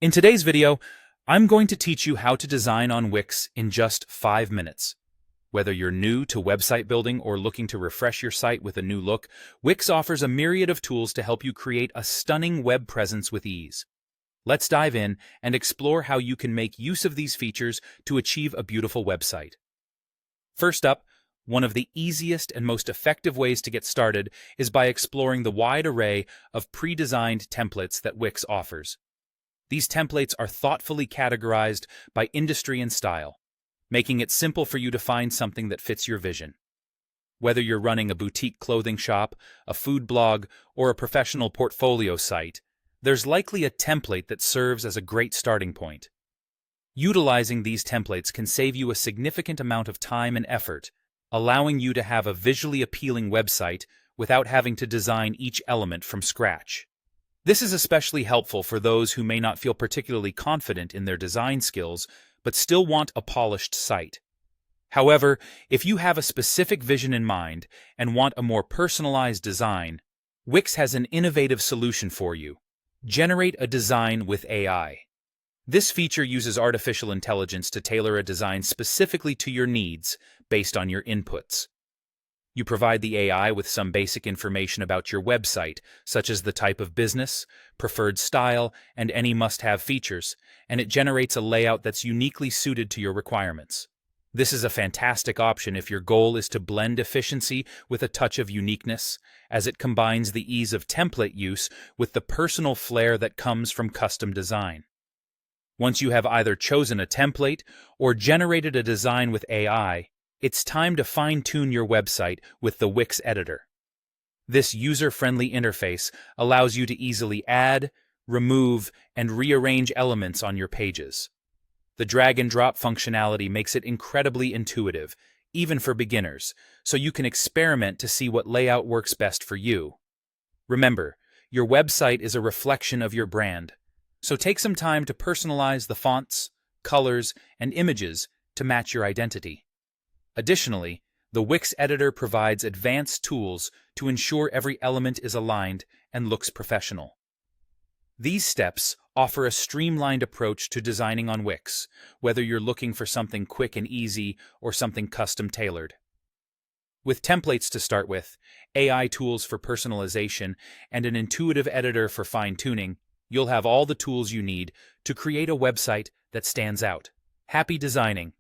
In today's video, I'm going to teach you how to design on Wix in just 5 minutes. Whether you're new to website building or looking to refresh your site with a new look, Wix offers a myriad of tools to help you create a stunning web presence with ease. Let's dive in and explore how you can make use of these features to achieve a beautiful website. First up, one of the easiest and most effective ways to get started is by exploring the wide array of pre-designed templates that Wix offers. These templates are thoughtfully categorized by industry and style, making it simple for you to find something that fits your vision. Whether you're running a boutique clothing shop, a food blog, or a professional portfolio site, there's likely a template that serves as a great starting point. Utilizing these templates can save you a significant amount of time and effort, allowing you to have a visually appealing website without having to design each element from scratch. This is especially helpful for those who may not feel particularly confident in their design skills, but still want a polished site. However, if you have a specific vision in mind and want a more personalized design, Wix has an innovative solution for you. Generate a design with AI. This feature uses artificial intelligence to tailor a design specifically to your needs based on your inputs. You provide the AI with some basic information about your website, such as the type of business, preferred style, and any must-have features, and it generates a layout that's uniquely suited to your requirements. This is a fantastic option if your goal is to blend efficiency with a touch of uniqueness, as it combines the ease of template use with the personal flair that comes from custom design. Once you have either chosen a template or generated a design with AI, it's time to fine-tune your website with the Wix editor. This user-friendly interface allows you to easily add, remove, and rearrange elements on your pages. The drag-and-drop functionality makes it incredibly intuitive, even for beginners, so you can experiment to see what layout works best for you. Remember, your website is a reflection of your brand, so take some time to personalize the fonts, colors, and images to match your identity. Additionally, the Wix editor provides advanced tools to ensure every element is aligned and looks professional. These steps offer a streamlined approach to designing on Wix, whether you're looking for something quick and easy or something custom-tailored. With templates to start with, AI tools for personalization, and an intuitive editor for fine-tuning, you'll have all the tools you need to create a website that stands out. Happy designing!